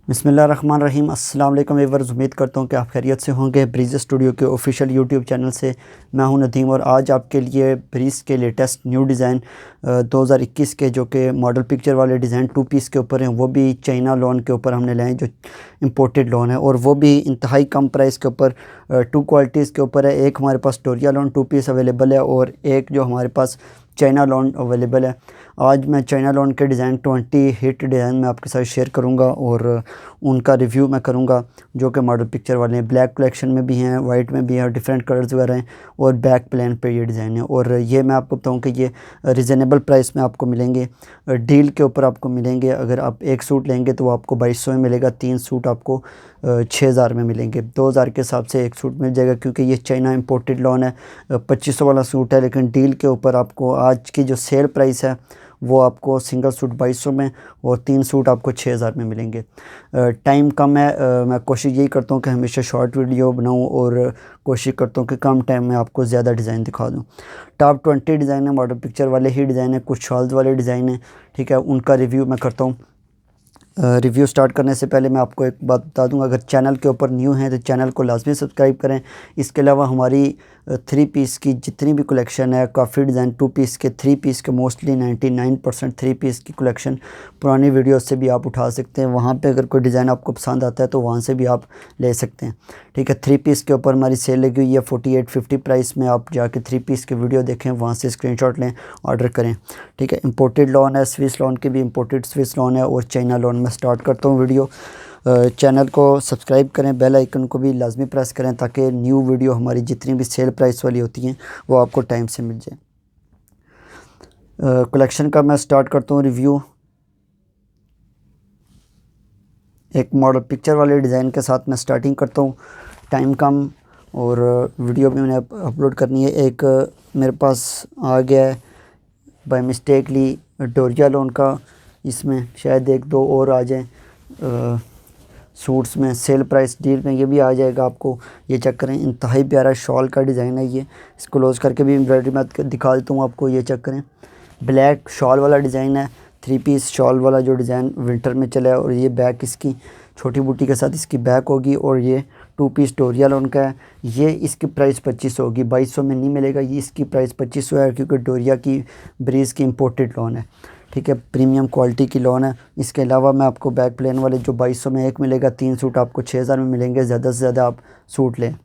बिस्मिल्लाहिर्रहमानिर्रहीम। अस्सलाम वालेकुम व्यूअर्स, उम्मीद करता हूँ कि आप खैरियत से होंगे। ब्रीज़ स्टूडियो के ऑफिशियल यूट्यूब चैनल से मैं हूं नदीम और आज आपके लिए ब्रीज़ के लेटेस्ट न्यू डिज़ाइन 2021 के जो कि मॉडल पिक्चर वाले डिज़ाइन 2 पीस के ऊपर हैं, वो भी चाइना लोन के ऊपर हमने लाए जो इंपोर्टेड लोन है और वो भी इंतहाई कम प्राइस के ऊपर 2 क्वालिटीज़ के ऊपर है। एक हमारे पास डोरिया लोन 2 पीस अवेलेबल है और एक जो हमारे पास चाइना लोन अवेलेबल है। आज मैं चाइना लोन के डिज़ाइन 20 हिट डिज़ाइन में आपके साथ शेयर करूंगा और उनका रिव्यू मैं करूंगा जो कि मॉडल पिक्चर वाले हैं। ब्लैक कलेक्शन में भी हैं, वाइट में भी हैं, डिफरेंट कलर्स वगैरह हैं और बैक प्लेन पे ये डिज़ाइन है। और ये मैं आपको बताऊं कि ये रिजनेबल प्राइस में आपको मिलेंगे, डील के ऊपर आपको मिलेंगे। अगर आप एक सूट लेंगे तो वो आपको 2200 में मिलेगा, 3 सूट आपको 6000 में मिलेंगे। 2000 के हिसाब से एक सूट मिल जाएगा क्योंकि ये चाइना इंपोर्टेड लोन है। 2500 वाला सूट है लेकिन डील के ऊपर आपको आज की जो सेल प्राइस है वो आपको सिंगल सूट 2200 में और 3 सूट आपको 6000 में मिलेंगे। टाइम कम है, मैं कोशिश यही करता हूँ कि हमेशा शॉर्ट वीडियो बनाऊँ और कोशिश करता हूँ कि कम टाइम में आपको ज़्यादा डिज़ाइन दिखा दूँ। टॉप 20 डिज़ाइन है, मॉडल पिक्चर वाले ही डिज़ाइन है, कुछ शॉल्स वाले डिज़ाइन है, ठीक है, उनका रिव्यू मैं करता हूँ। रिव्यू स्टार्ट करने से पहले मैं आपको एक बात बता दूंगा, अगर चैनल के ऊपर न्यू हैं तो चैनल को लाजमी सब्सक्राइब करें। इसके अलावा हमारी 3 पीस की जितनी भी कलेक्शन है, काफ़ी डिज़ाइन 2 पीस के, 3 पीस के मोस्टली 99% 3 पीस की कलेक्शन पुरानी वीडियो से भी आप उठा सकते हैं। वहाँ पे अगर कोई डिज़ाइन आपको पसंद आता है तो वहाँ से भी आप ले सकते हैं, ठीक है। 3 पीस के ऊपर हमारी सेल लगी हुई है 4850 प्राइस में। आप जाके 3 पीस के वीडियो देखें, वहाँ से स्क्रीनशॉट लें, ऑर्डर करें, ठीक है। इंपोर्टेड लोन है, स्विस लोन के भी इंपोर्टेड स्विस लोन है और चाइना लोन में स्टार्ट करता हूँ वीडियो। चैनल को सब्सक्राइब करें, बेल आइकन को भी लाजमी प्रेस करें ताकि न्यू वीडियो हमारी जितनी भी सेल प्राइस वाली होती हैं वो आपको टाइम से मिल जाए। कलेक्शन का मैं स्टार्ट करता हूँ रिव्यू। एक मॉडल पिक्चर वाले डिज़ाइन के साथ मैं स्टार्टिंग करता हूँ। टाइम कम और वीडियो भी मैंने अपलोड करनी है। एक मेरे पास आ गया है बाय मिस्टेकली डोरिया लोन का, इसमें शायद एक दो और आ जाएँ सूट्स में सेल प्राइस डील में, ये भी आ जाएगा आपको। ये चेक करें, इंतहाई प्यारा शॉल का डिज़ाइन है ये। इसको क्लोज करके भी एम्ब्रॉयडरी मैं दिखा देता हूँ आपको। ये चेक करें, ब्लैक शॉल वाला डिज़ाइन है, 3 पीस शॉल वाला जो डिज़ाइन विंटर में चला है। और ये बैक इसकी छोटी बूटी के साथ इसकी बैक होगी और ये 2 पीस डोरिया लोन का है। ये इसकी प्राइस 2500 होगी, 2200 में नहीं मिलेगा। ये इसकी प्राइस 2500 है क्योंकि डोरिया की ब्रीज़ की इंपोर्टेड लोन है, ठीक है, प्रीमियम क्वालिटी की लोन है। इसके अलावा मैं आपको बैक प्लेन वाले जो 2200 में एक मिलेगा, 3 सूट आपको 6000 में मिलेंगे। ज़्यादा से ज़्यादा आप सूट लें।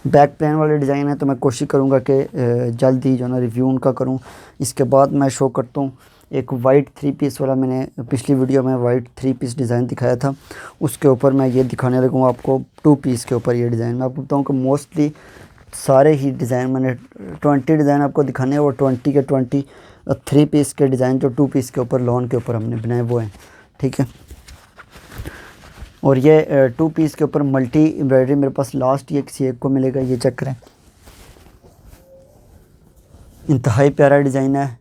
बैक प्लेन वाले डिज़ाइन है तो मैं कोशिश करूँगा कि जल्द ही जो ना रिव्यू उनका करूँ। इसके बाद मैं शो करता हूँ एक वाइट 3 पीस वाला। मैंने पिछली वीडियो में वाइट 3 पीस डिज़ाइन दिखाया था, उसके ऊपर मैं ये दिखाने लगूँ आपको 2 पीस के ऊपर ये डिज़ाइन। मैं आपको बताऊँ कि मोस्टली सारे ही डिज़ाइन मैंने 20 डिज़ाइन आपको दिखाने हैं और 20 के 20 3 पीस के डिज़ाइन जो 2 पीस के ऊपर लोन के ऊपर हमने बनाए वो हैं, ठीक है। और ये 2 पीस के ऊपर मल्टी एम्ब्रॉयडरी मेरे पास लास्ट ये किसी एक को मिलेगा। ये चेक करें, इंतहाई प्यारा डिज़ाइन है।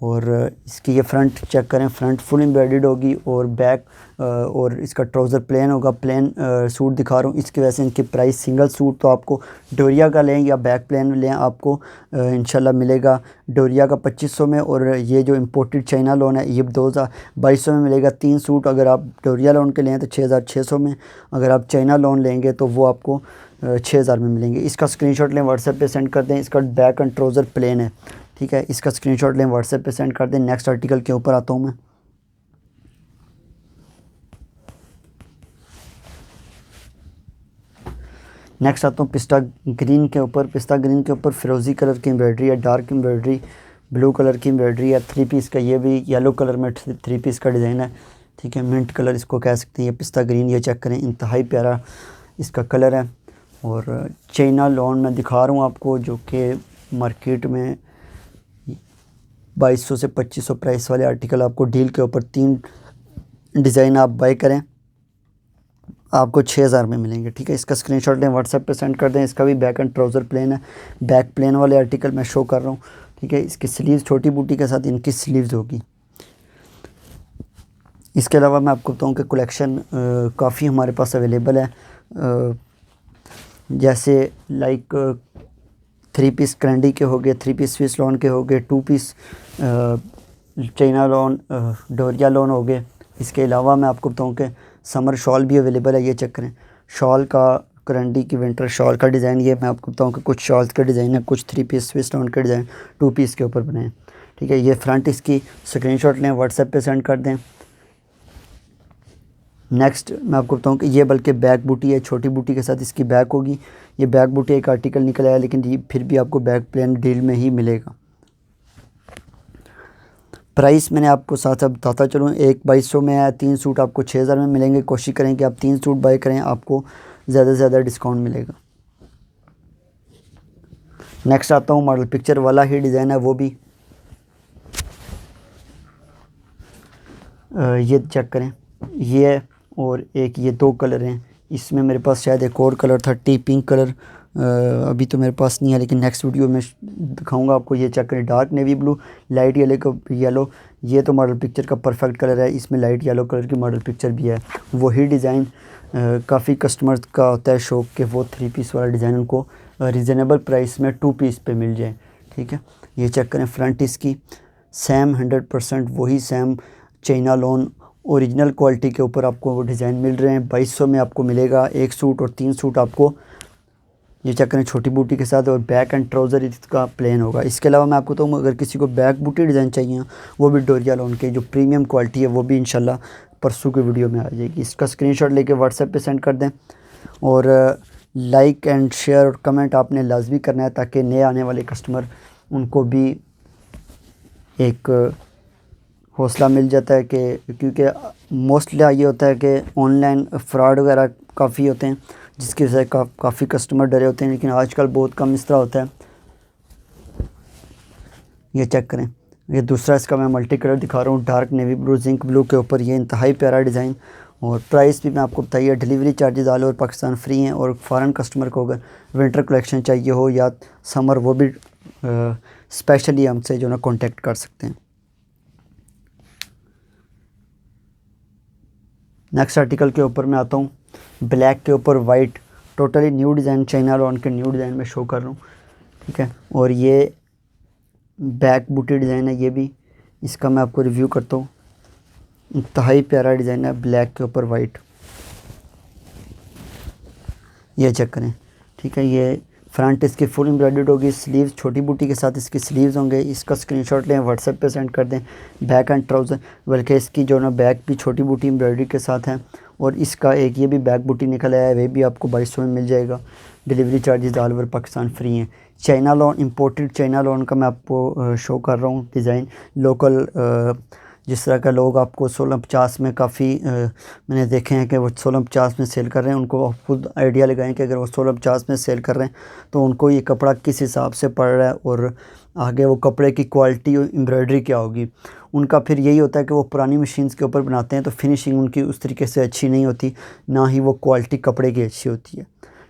और इसकी ये फ्रंट चेक करें, फ्रंट फुल एम्ब्रॉयडर्ड होगी और बैक और इसका ट्राउज़र प्लेन होगा। प्लेन सूट दिखा रहा हूँ, इसकी वजह से इनकी प्राइस सिंगल सूट तो आपको डोरिया का लें या बैक प्लेन लें आपको इंशाल्लाह मिलेगा डोरिया का 2500 में। और ये जो इंपोर्टेड चाइना लोन है ये 2200 में मिलेगा। 3 सूट अगर आप डोरिया लोन के लें तो 6600 में, अगर आप चाइना लोन लेंगे तो वो आपको 6000 में मिलेंगे। इसका स्क्रीनशॉट लें, व्हाट्सएप पे सेंड कर दें। इसका बैक एंड ट्राउज़र प्लेन है, ठीक है। इसका स्क्रीनशॉट लें, व्हाट्सएप पे सेंड कर दें। नेक्स्ट आर्टिकल के ऊपर आता हूँ मैं। नेक्स्ट आता हूँ पिस्ता ग्रीन के ऊपर। पिस्ता ग्रीन के ऊपर फिरोज़ी कलर की एम्ब्रॉयडरी है, डार्क एम्ब्रॉयडरी, ब्लू कलर की एम्ब्रॉयडरी है। 3 पीस का ये भी येलो कलर में 3 पीस का डिज़ाइन है, ठीक है। मिंट कलर इसको कह सकते हैं। ये पिस्ता ग्रीन, ये चेक करें, इंतहाई प्यारा इसका कलर है। और चाइना लोन मैं दिखा रहा हूँ आपको जो कि मार्केट में 2200 से 2500 प्राइस वाले आर्टिकल आपको डील के ऊपर 3 डिज़ाइन आप बाय करें आपको 6000 में मिलेंगे, ठीक है। इसका स्क्रीनशॉट लें, व्हाट्सएप पे सेंड कर दें। इसका भी बैक एंड ट्राउज़र प्लेन है। बैक प्लेन वाले आर्टिकल मैं शो कर रहा हूँ, ठीक है। इसकी स्लीव्स छोटी बूटी के साथ इनकी स्लीव्स होगी। इसके अलावा मैं आपको बताऊँ कि कलेक्शन काफ़ी हमारे पास अवेलेबल है, जैसे लाइक 3 पीस क्रैंडी के हो गए, 3 पीस स्विस लोन के हो गए, 2 पीस चाइना लोन डोरिया लोन हो गए, इसके अलावा मैं आपको बताऊँ कि समर शॉल भी अवेलेबल है। ये चेक करें, शॉल का करंडी की विंटर शॉल का डिज़ाइन ये मैं आपको बताऊँ कि कुछ शॉल्स का डिज़ाइन है, कुछ 3 पीस स्विच टाउन का डिज़ाइन 2 पीस के ऊपर बने हैं। ठीक है, ये फ्रंट इसकी स्क्रीनशॉट लें, व्हाट्सएप पे सेंड कर दें। नेक्स्ट मैं आपको बताऊँ कि ये बल्कि बैक बूटी है, छोटी बूटी के साथ इसकी बैक होगी। ये बैक बूटी एक आर्टिकल निकल आया, लेकिन ये फिर भी आपको बैक प्लेन डील में ही मिलेगा। प्राइस मैंने आपको साथ साथ बताता चलूँ, एक 2200 में है, 3 सूट आपको 6000 में मिलेंगे। कोशिश करें कि आप 3 सूट बाय करें, आपको ज़्यादा से ज़्यादा डिस्काउंट मिलेगा। नेक्स्ट आता हूँ, मॉडल पिक्चर वाला ही डिज़ाइन है वो भी। ये चेक करें, ये और एक ये 2 कलर हैं। इसमें मेरे पास शायद एक और कलर था, टी पिंक कलर, अभी तो मेरे पास नहीं है, लेकिन नेक्स्ट वीडियो में दिखाऊंगा आपको। ये चेक करें, dark navy blue, light yellow. ये तो मॉडल पिक्चर का परफेक्ट कलर है, इसमें लाइट येलो कलर की मॉडल पिक्चर भी है। वही डिज़ाइन काफ़ी कस्टमर्स का होता है शौक कि वो 3 पीस वाला डिज़ाइन उनको रीज़नेबल प्राइस में 2 पीस पे मिल जाए। ठीक है, ये चेक करें, फ्रंट इसकी सेम 100% वही same China lawn original quality के ऊपर आपको वो डिज़ाइन मिल रहे हैं। 2200 में आपको मिलेगा। 1 सूट और 3 सूट आपको ये चेक करें छोटी बूटी के साथ, और बैक एंड ट्राउज़र इसका प्लेन होगा। इसके अलावा मैं आपको तो अगर किसी को बैक बूटी डिज़ाइन चाहिए, वो भी डोरिया लॉन के जो प्रीमियम क्वालिटी है, वो भी इंशाल्लाह परसों की वीडियो में आ जाएगी। इसका स्क्रीनशॉट लेके व्हाट्सएप पे सेंड कर दें, और लाइक एंड शेयर और कमेंट आपने लाजमी करना है, ताकि नए आने वाले कस्टमर उनको भी एक हौसला मिल जाता है कि, क्योंकि मोस्टली ये होता है कि ऑनलाइन फ्रॉड वगैरह काफ़ी होते हैं, जिसकी वजह से काफ़ी कस्टमर डरे होते हैं, लेकिन आजकल बहुत कम इस तरह होता है। ये चेक करें, ये दूसरा इसका मैं मल्टी कलर दिखा रहा हूँ, dark navy blue zinc blue के ऊपर। ये इंतहाई प्यारा डिज़ाइन, और प्राइस भी मैं आपको बताइए। Delivery charges all over Pakistan free हैं, और फ़ॉरेन कस्टमर को अगर विंटर कलेक्शन चाहिए हो या समर, वो भी स्पेशली हमसे जो ना कॉन्टेक्ट कर सकते हैं। नेक्स्ट आर्टिकल के ऊपर मैं आता हूँ, ब्लैक के ऊपर white, totally new design, China lawn के न्यू डिज़ाइन में शो कर रहा हूँ। ठीक है, और ये बैक बूटी डिज़ाइन है, ये भी इसका मैं आपको रिव्यू करता हूँ। इंतहाई प्यारा डिज़ाइन है, ब्लैक के ऊपर वाइट। ये चेक करें, ठीक है, ये फ्रंट इसकी फुल एम्ब्रॉयडर्ड होगी, स्लीव्स छोटी बूटी के साथ इसकी स्लीव्स होंगे। इसका स्क्रीनशॉट लें, व्हाट्सएप पे सेंड कर दें। बैक एंड ट्राउज़र, बल्कि इसकी जो ना बैक भी छोटी बूटी एम्ब्रॉयडरी के साथ है, और इसका एक ये भी बैक बूटी निकल आया है, वे भी आपको 2200 में मिल जाएगा। Delivery charges all over Pakistan free हैं। China lawn, imported China lawn का मैं आपको शो कर रहा हूँ डिज़ाइन। लोकल जिस तरह का लोग आपको 1650 में काफ़ी मैंने देखे हैं कि वो 1650 में सेल कर रहे हैं, उनको आप खुद आइडिया लगाएं कि अगर वो 1650 में सेल कर रहे हैं तो उनको ये कपड़ा किस हिसाब से पड़ रहा है, और आगे वो कपड़े की क्वालिटी और एम्ब्रॉयडरी क्या होगी। उनका फिर यही होता है कि वो पुरानी मशीन्स के ऊपर बनाते हैं, तो फिनिशिंग उनकी उस तरीके से अच्छी नहीं होती, ना ही वो क्वालिटी कपड़े की अच्छी होती है।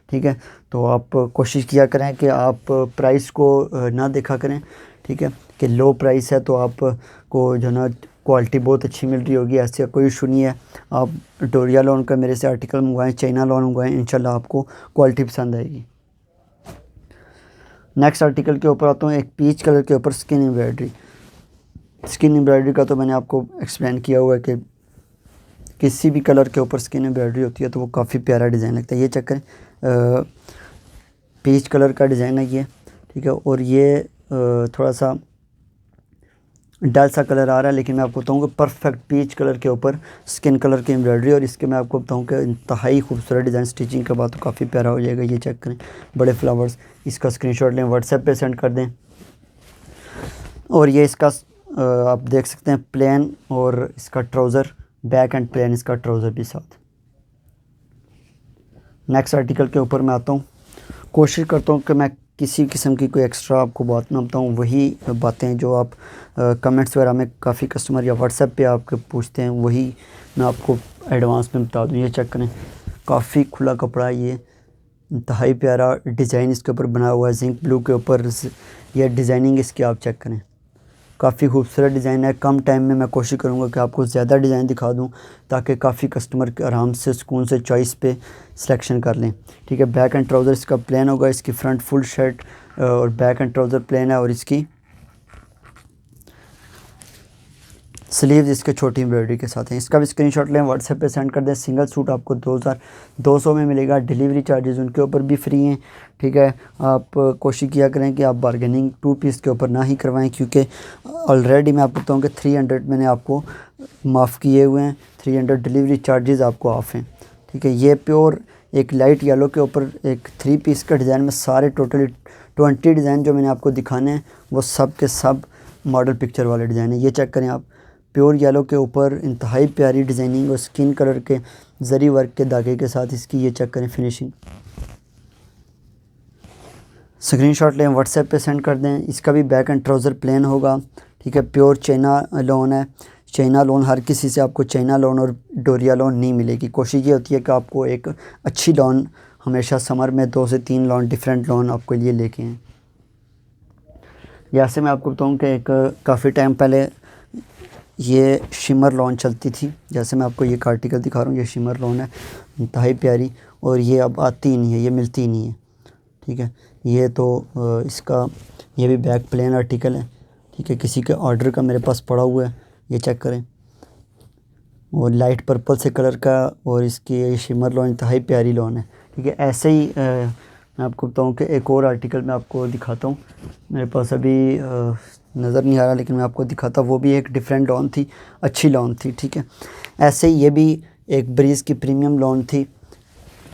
ठीक है, तो आप कोशिश किया करें कि आप प्राइस को ना देखा करें। ठीक है, कि लो प्राइस है तो आपको जो ना क्वालिटी बहुत अच्छी मिल रही होगी, ऐसा कोई इशू नहीं है। आप डोरिया लॉन का मेरे से आर्टिकल मंगवाएं, चाइना लॉन मंगवाएं, इंशाल्लाह आपको क्वालिटी पसंद आएगी। नेक्स्ट आर्टिकल के ऊपर आता हूँ, एक पीच कलर के ऊपर स्किन एम्ब्रॉयडरी। स्किन एम्ब्रॉयडरी का तो मैंने आपको एक्सप्लेन किया हुआ है कि किसी भी कलर के ऊपर स्किन एम्ब्रॉयडरी होती है तो वो काफ़ी प्यारा डिज़ाइन लगता है। ये चेक करें, पीच कलर का डिज़ाइन है ये। ठीक है, और ये थोड़ा सा डल सा कलर आ रहा है, लेकिन मैं आपको बताऊँ कि परफेक्ट पीच कलर के ऊपर स्किन कलर की एम्ब्रॉयडरी, और इसके मैं आपको बताऊँ कि इंतहाई खूबसूरत डिज़ाइन, स्टिचिंग के बाद तो काफ़ी प्यारा हो जाएगा। ये चेक करें, बड़े फ्लावर्स। इसका स्क्रीनशॉट लें, व्हाट्सएप पे सेंड कर दें। और ये इसका आप देख सकते हैं प्लेन, और इसका ट्राउज़र बैक एंड प्लेन, इसका ट्राउज़र भी साथ। नेक्स्ट आर्टिकल के ऊपर मैं आता हूँ, कोशिश करता हूँ कि मैं किसी किस्म की कोई एक्स्ट्रा आपको बात ना बताऊँ, वही बातें जो आप कमेंट्स वगैरह में काफ़ी कस्टमर या व्हाट्सएप पे आपके पूछते हैं, वही मैं आपको एडवांस में बता दूँ। ये चेक करें, काफ़ी खुला कपड़ा है, ये इंतहाई प्यारा डिज़ाइन इसके ऊपर बना हुआ है, जिंक ब्लू के ऊपर। यह डिज़ाइनिंग इसकी आप चेक करें, काफ़ी खूबसूरत डिज़ाइन है। कम टाइम में मैं कोशिश करूँगा कि आपको ज़्यादा डिज़ाइन दिखा दूँ, ताकि काफ़ी कस्टमर आराम से सुकून से चॉइस पे सिलेक्शन कर लें। ठीक है, बैक एंड ट्राउज़र इसका प्लेन होगा, इसकी फ्रंट फुल शर्ट और बैक एंड ट्राउज़र प्लेन है, और इसकी स्लीव्स इसके छोटी एम्ब्रॉयडरी के साथ हैं। इसका भी स्क्रीनशॉट लें, व्हाट्सएप पे सेंड कर दें। सिंगल सूट आपको 2200 में मिलेगा। डिलीवरी चार्जेस उनके ऊपर भी फ्री हैं, ठीक है। आप कोशिश किया करें कि आप बारगेनिंग 2 पीस के ऊपर ना ही करवाएं, क्योंकि ऑलरेडी मैं आपको बताऊँ कि 300 मैंने आपको माफ़ किए हुए हैं। 300 डिलीवरी चार्जेस आपको ऑफ हैं, ठीक है। ये प्योर एक लाइट येलो के ऊपर एक 3 पीस का डिज़ाइन में सारे टोटली 20 डिज़ाइन जो मैंने आपको दिखाने हैं वो सब के सब मॉडल पिक्चर वाले डिज़ाइन है। ये चेक करें आप, प्योर येलो के ऊपर इंतहाई प्यारी डिज़ाइनिंग और स्किन कलर के जरी वर्क के धागे के साथ इसकी ये चेक करें फिनिशिंग। स्क्रीनशॉट लें, व्हाट्सएप पे सेंड कर दें। इसका भी बैक एंड ट्राउज़र प्लेन होगा, ठीक है। प्योर चाइना लोन है। चाइना लोन हर किसी से आपको चाइना लोन और डोरिया लोन नहीं मिलेगी। कोशिश ये होती है कि आपको एक अच्छी लोन हमेशा समर में 2 से 3 लोन डिफरेंट लोन आपके लिए लेके आएँ। जैसे मैं आपको बताऊँ कि एक काफ़ी टाइम पहले ये शिमर लोन चलती थी। जैसे मैं आपको ये आर्टिकल दिखा रहा हूँ, ये शिमर लोन है, इंतहाई प्यारी, और ये अब आती ही नहीं है, ये मिलती ही नहीं है, ठीक है। ये तो इसका ये भी बैक प्लेन आर्टिकल है, ठीक है। किसी के ऑर्डर का मेरे पास पड़ा हुआ है, ये चेक करें। और लाइट पर्पल से कलर का, और इसकी ये शिमर लोन इंतहाई प्यारी लोन है, ठीक है। ऐसे ही मैं आपको बताऊँ कि एक और आर्टिकल मैं आपको दिखाता हूँ। मेरे पास अभी नज़र नहीं आ रहा, लेकिन मैं आपको दिखाता। वो भी एक डिफरेंट लोन थी, अच्छी लोन थी, ठीक है। ऐसे ही ये भी एक ब्रीज़ की प्रीमियम लोन थी,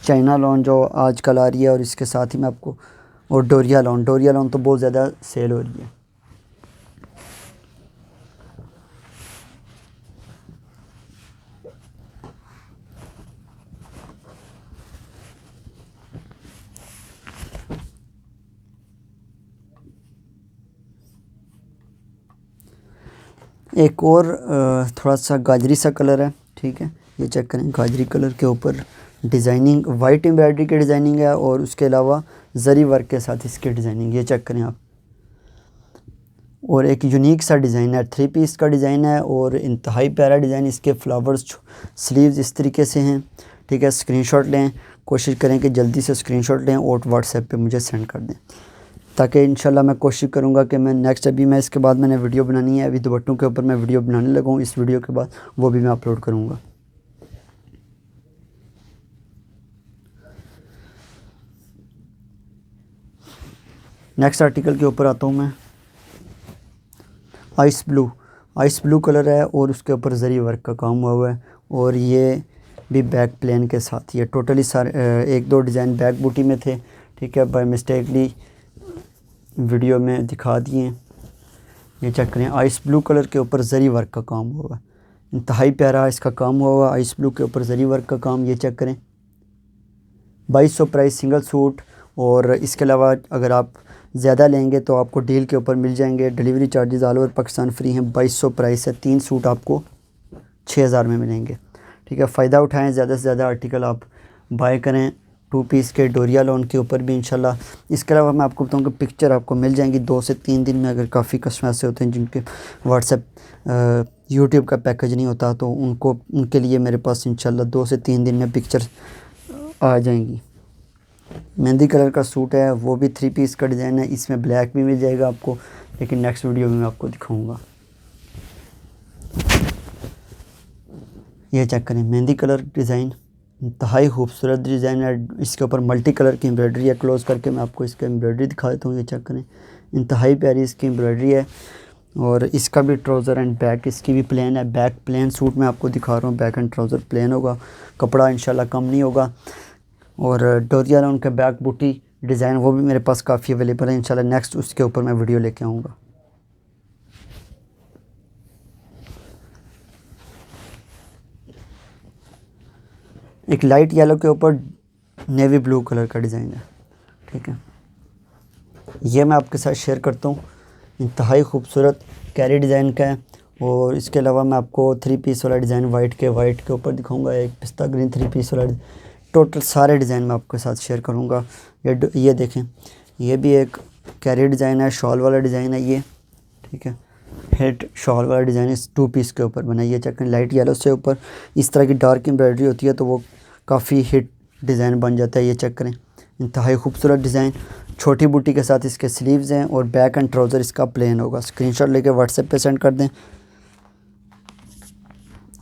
चाइना लोन जो आजकल आ रही है। और इसके साथ ही मैं आपको, और डोरिया लोन तो बहुत ज़्यादा सेल हो रही है। एक और थोड़ा सा गाजरी सा कलर है, ठीक है। ये चेक करें, गाजरी कलर के ऊपर डिज़ाइनिंग वाइट एम्ब्रॉयडरी की डिज़ाइनिंग है, और उसके अलावा जरी वर्क के साथ इसकी डिज़ाइनिंग, ये चेक करें आप। और एक यूनिक सा डिज़ाइन है, 3 पीस का डिज़ाइन है, और इंतहाई प्यारा डिज़ाइन। इसके फ्लावर्स स्लीव्स इस तरीके से हैं, ठीक है। स्क्रीनशॉट लें, कोशिश करें कि जल्दी से स्क्रीनशॉट लें और व्हाट्सएप पे मुझे सेंड कर दें, ताकि इंशाल्लाह मैं कोशिश करूँगा कि मैं नेक्स्ट, अभी मैं इसके बाद मैंने वीडियो बनानी है, अभी दुपट्टों के ऊपर मैं वीडियो बनाने लगा हूँ। इस वीडियो के बाद वो भी मैं अपलोड करूँगा। नेक्स्ट आर्टिकल के ऊपर आता हूँ मैं। आइस ब्लू कलर है, और उसके ऊपर जरी वर्क का काम हुआ है, और ये भी बैक प्लेन के साथ। ये टोटली सारे 1-2 डिज़ाइन बैक बूटी में थे, ठीक है, बाय मिस्टेकली वीडियो में दिखा दिए। ये चेक करें, आइस ब्लू कलर के ऊपर जरी वर्क का काम हुआ है, इंतहाई प्यारा इसका काम हुआ। आइस ब्लू के ऊपर जरी वर्क का काम, ये चेक करें। 2200 प्राइस सिंगल सूट, और इसके अलावा अगर आप ज़्यादा लेंगे तो आपको डील के ऊपर मिल जाएंगे। Delivery charges all over Pakistan free हैं। 2200 प्राइस है, 3 सूट आपको 6000 में मिलेंगे, ठीक है। फ़ायदा उठाएं, ज़्यादा से ज़्यादा आर्टिकल आप बाय करें। 2 पीस के डोरिया लोन के ऊपर भी इंशाल्लाह। इसके अलावा मैं आपको बताऊँ कि पिक्चर आपको मिल जाएंगी 2 से 3 दिन में। अगर काफ़ी कस्टमर ऐसे होते हैं जिनके व्हाट्सएप यूट्यूब का पैकेज नहीं होता, तो उनके लिए मेरे पास इंशाल्लाह 2 से 3 दिन में पिक्चर आ जाएंगी। मेहंदी कलर का सूट है, वो भी 3 पीस का डिज़ाइन है। इसमें ब्लैक भी मिल जाएगा आपको, लेकिन नेक्स्ट वीडियो में मैं आपको दिखाऊंगा। ये चेक करें, मेहंदी कलर डिज़ाइन, इंतहाई खूबसूरत डिज़ाइन है। इसके ऊपर मल्टी कलर की एम्ब्रॉयडरी है। क्लोज़ करके मैं आपको इसका एम्ब्रॉयडरी दिखा देता हूँ। ये चेक करें, इंतहाई प्यारी इसकी एम्ब्रॉयडरी है। और इसका भी ट्राउज़र एंड बैक इसकी भी प्लेन है। बैक प्लेन सूट मैं आपको दिखा रहा हूँ, बैक एंड ट्राउज़र प्लेन होगा, कपड़ा इंशाल्लाह कम नहीं होगा। और डोरिया लोन का बैक बूटी डिज़ाइन वो भी मेरे पास काफ़ी अवेलेबल है। इंशाल्लाह नेक्स्ट उसके ऊपर मैं वीडियो लेके आऊँगा। एक लाइट येलो के ऊपर नेवी ब्लू कलर का डिज़ाइन है, ठीक है। ये मैं आपके साथ शेयर करता हूँ, इंतहाई खूबसूरत कैरी डिज़ाइन का है। और इसके अलावा मैं आपको 3 पीस वाला डिज़ाइन वाइट के ऊपर दिखाऊंगा, एक पिस्ता ग्रीन 3 पीस वाला। टोटल सारे डिज़ाइन मैं आपके साथ शेयर करूँगा। ये देखें, ये भी एक कैरी डिज़ाइन है, शॉल वाला डिज़ाइन है ये, ठीक है। हेड शॉल वाला डिज़ाइन इस 2 पीस के ऊपर बना। ये चेक करें, लाइट येलो से ऊपर इस तरह की डार्क एम्ब्रॉयडरी होती है, तो वो काफ़ी हिट डिज़ाइन बन जाता है। ये चेक करें, इंतहाई खूबसूरत डिज़ाइन, छोटी बूटी के साथ इसके स्लीव्स हैं, और बैक एंड ट्राउज़र इसका प्लेन होगा। स्क्रीनशॉट लेके व्हाट्सएप पे सेंड कर दें।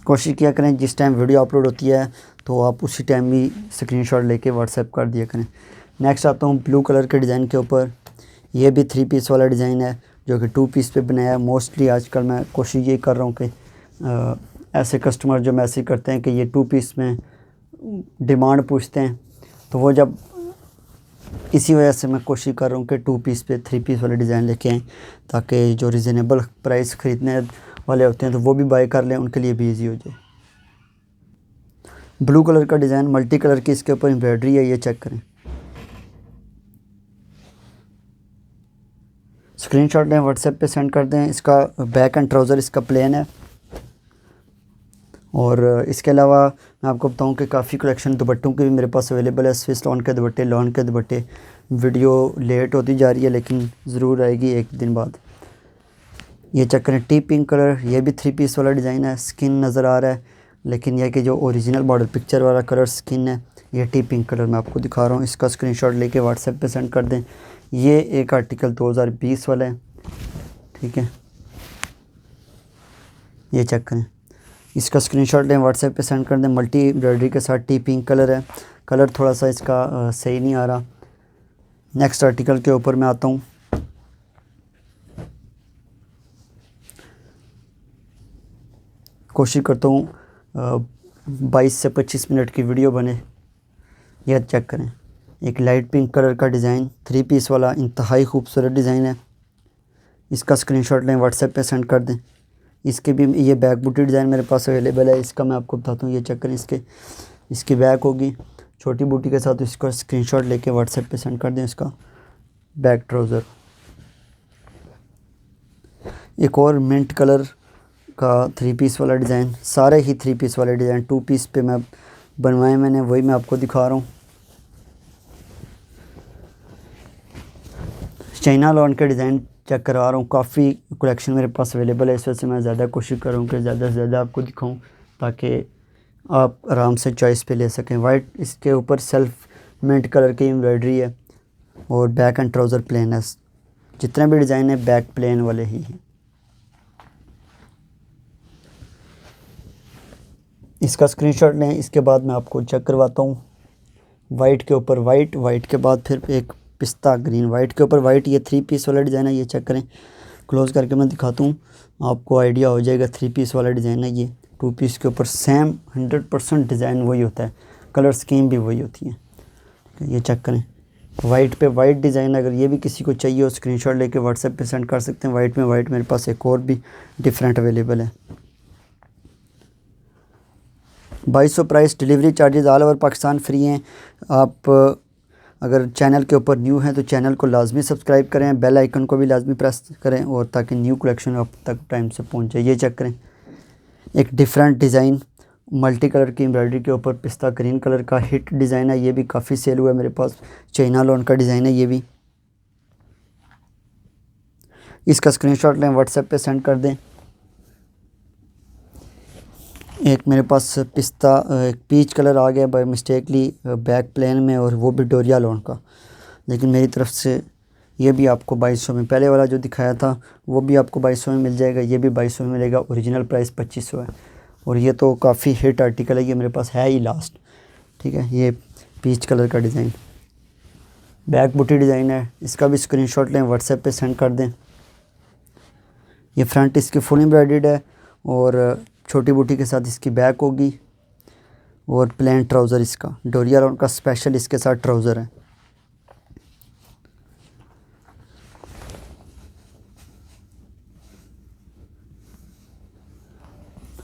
कोशिश किया करें जिस टाइम वीडियो अपलोड होती है तो आप उसी टाइम भी स्क्रीनशॉट लेके व्हाट्सएप कर दिया करें। नेक्स्ट आता हूँ ब्लू कलर के डिज़ाइन के ऊपर। ये भी 3 पीस वाला डिज़ाइन है जो कि 2 पीस पे बनाया है। मोस्टली आजकल मैं कोशिश ये कर रहा हूँ कि ऐसे कस्टमर जो मैसेज करते हैं कि ये 2 पीस में डिमांड पूछते हैं, तो वो जब इसी वजह से मैं कोशिश कर रहा हूँ कि 2 पीस पे 3 पीस वाले डिज़ाइन लेके आएँ, ताकि जो रिजनेबल प्राइस ख़रीदने वाले होते हैं तो वो भी बाय कर लें, उनके लिए भी ईजी हो जाए। ब्लू कलर का डिज़ाइन मल्टी कलर की इसके ऊपर एम्ब्रॉयडरी है, ये चेक करें। स्क्रीनशॉट लें, व्हाट्सएप पे सेंड कर दें। इसका बैक एंड ट्राउज़र इसका प्लेन है। और इसके अलावा मैं आपको बताऊं कि काफ़ी कलेक्शन दुपट्टों की भी मेरे पास अवेलेबल है। स्विस लॉन के दुपट्टे, लॉन के दुपट्टे। वीडियो लेट होती जा रही है लेकिन ज़रूर आएगी एक दिन बाद। ये चेक करें, टी पिंक कलर, ये भी 3 पीस वाला डिज़ाइन है। स्किन नज़र आ रहा है लेकिन यह कि जो ओरिजिनल मॉडल पिक्चर वाला कलर स्किन है, ये टी पिंक कलर मैं आपको दिखा रहा हूँ। इसका स्क्रीनशॉट लेके व्हाट्सएप पे सेंड कर दें। ये एक आर्टिकल 2020 वाला है, ठीक है। ये चेक करें, इसका स्क्रीनशॉट लें, व्हाट्सएप पे सेंड कर दें। मल्टी एम्ब्रॉयडरी के साथ टी पिंक कलर है। कलर थोड़ा सा इसका सही नहीं आ रहा। नेक्स्ट आर्टिकल के ऊपर मैं आता हूँ। कोशिश करता हूँ 22 से 25 मिनट की वीडियो बने। यह चेक करें, एक लाइट पिंक कलर का डिज़ाइन 3 पीस वाला, इंतहाई खूबसूरत डिज़ाइन है। इसका स्क्रीनशॉट लें, व्हाट्सएप पे सेंड कर दें। इसके भी ये बैक बूटी डिज़ाइन मेरे पास अवेलेबल है। इसका मैं आपको बताता हूँ, ये चेक करें, इसकी बैक होगी छोटी बूटी के साथ। इसका स्क्रीनशॉट लेके व्हाट्सएप पे सेंड कर दें। इसका बैक ट्राउज़र। एक और मिंट कलर का 3 पीस वाला डिज़ाइन, सारे ही 3 पीस वाले डिज़ाइन 2 पीस पे मैं बनवाए मैंने, वही मैं आपको दिखा रहा हूँ। चाइना लॉन के डिज़ाइन चेक करवा रहा हूँ। काफ़ी कलेक्शन मेरे पास अवेलेबल है, इस वजह से मैं ज़्यादा कोशिश कर रहा हूँ कि ज़्यादा से ज़्यादा आपको दिखाऊँ ताकि आप आराम से चॉइस पे ले सकें। वाइट इसके ऊपर सेल्फ मिंट कलर की एम्ब्रॉयडरी है और बैक एंड ट्राउज़र प्लेन है। जितने भी डिज़ाइन है बैक प्लेन वाले ही हैं। इसका स्क्रीनशॉट लें, इसके बाद मैं आपको चेक करवाता हूँ। वाइट के ऊपर वाइट, वाइट के बाद फिर एक पिस्ता ग्रीन, वाइट के ऊपर वाइट, ये 3 पीस वाला डिज़ाइन है। ये चेक करें, क्लोज़ करके मैं दिखाता हूँ, आपको आइडिया हो जाएगा। 3 पीस वाला डिज़ाइन है ये। 2 पीस के ऊपर सेम 100% डिज़ाइन वही होता है, कलर स्कीम भी वही होती है। ये चेक करें, वाइट पे वाइट डिज़ाइन। अगर ये भी किसी को चाहिए हो स्क्रीनशॉट लेके व्हाट्सएप पे सेंड कर सकते हैं। वाइट में वाइट मेरे पास एक और भी डिफरेंट अवेलेबल है। 2200 price, delivery charges all over Pakistan free हैं। आप अगर चैनल के ऊपर न्यू हैं तो चैनल को लाजमी सब्सक्राइब करें, बेल आइकन को भी लाजमी प्रेस करें और ताकि न्यू कलेक्शन आप तक टाइम से पहुंचे। ये चेक करें, एक डिफरेंट डिज़ाइन मल्टी कलर की एम्ब्रॉयडरी के ऊपर पिस्ता ग्रीन कलर का हिट डिज़ाइन है। ये भी काफ़ी सेल हुआ है मेरे पास। चाइना लॉन का डिज़ाइन है ये भी। इसका स्क्रीनशॉट लें, व्हाट्सएप पे सेंड कर दें। एक मेरे पास पिस्ता एक पीच कलर आ गया बाय मिस्टेकली बैक प्लेन में, और वो भी डोरिया लॉन का, लेकिन मेरी तरफ से ये भी आपको 2200 में, पहले वाला जो दिखाया था वो भी आपको 2200 में मिल जाएगा। ये भी 2200 में मिलेगा। ओरिजिनल प्राइस 2500 है और ये तो काफ़ी हिट आर्टिकल है, ये मेरे पास है ही लास्ट, ठीक है। ये पीच कलर का डिज़ाइन बैक बूटी डिज़ाइन है। इसका भी स्क्रीनशॉट लें, व्हाट्सएप पे सेंड कर दें। ये फ्रंट इसकी फुल एम्ब्रॉयडर्ड है और छोटी बूटी के साथ इसकी बैक होगी और प्लेन ट्राउज़र इसका डोरिया लॉन का स्पेशल इसके साथ ट्राउज़र है।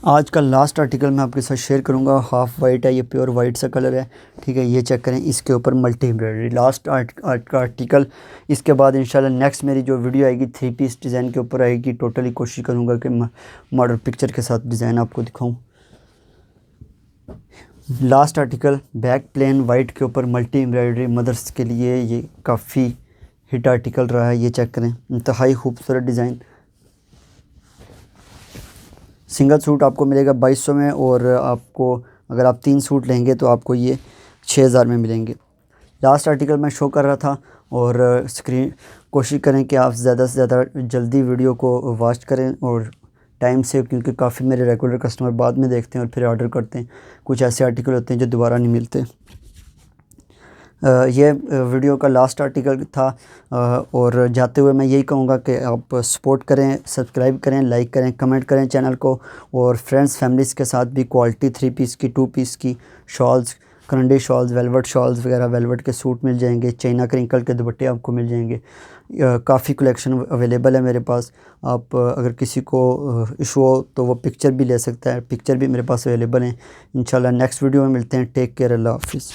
आज का लास्ट आर्टिकल मैं आपके साथ शेयर करूंगा, हाफ़ वाइट है, ये प्योर वाइट सा कलर है, ठीक है। ये चेक करें, इसके ऊपर मल्टी एम्ब्रॉयडरी। लास्ट आर्टिकल, इसके बाद इंशाल्लाह नेक्स्ट मेरी जो वीडियो आएगी 3 पीस डिज़ाइन के ऊपर आएगी। टोटली कोशिश करूंगा कि मॉडल पिक्चर के साथ डिज़ाइन आपको दिखाऊं। Last article back plain white के ऊपर मल्टी एम्ब्रॉयडरी मदर्स के लिए, ये काफ़ी हिट आर्टिकल रहा है। ये चेक करें, इंतहाई खूबसूरत डिज़ाइन। सिंगल सूट आपको मिलेगा 2200 में और आपको अगर आप 3 सूट लेंगे तो आपको ये 6000 में मिलेंगे। लास्ट आर्टिकल मैं शो कर रहा था और कोशिश करें कि आप ज़्यादा से ज़्यादा जल्दी वीडियो को वॉच करें और टाइम से, क्योंकि काफ़ी मेरे रेगुलर कस्टमर बाद में देखते हैं और फिर ऑर्डर करते हैं। कुछ ऐसे आर्टिकल होते हैं जो दोबारा नहीं मिलते। ये वीडियो का लास्ट आर्टिकल था और जाते हुए मैं यही कहूँगा कि आप सपोर्ट करें, सब्सक्राइब करें, लाइक करें, कमेंट करें चैनल को, और फ्रेंड्स फैमिलीज़ के साथ भी क्वालिटी 3 पीस की, 2 पीस की शॉल्स, करंडी शॉल्स, वेलवेट शॉल्स वगैरह, वेलवेट के सूट मिल जाएंगे, चाइना क्रिंकल के दुपट्टे आपको मिल जाएंगे। काफ़ी कलेक्शन अवेलेबल है मेरे पास। आप अगर किसी को इशू हो तो वो पिक्चर भी ले सकता है, पिक्चर भी मेरे पास अवेलेबल हैं। इंशाल्लाह नेक्स्ट वीडियो में मिलते हैं। टेक केयर, अल्लाह हाफिज़।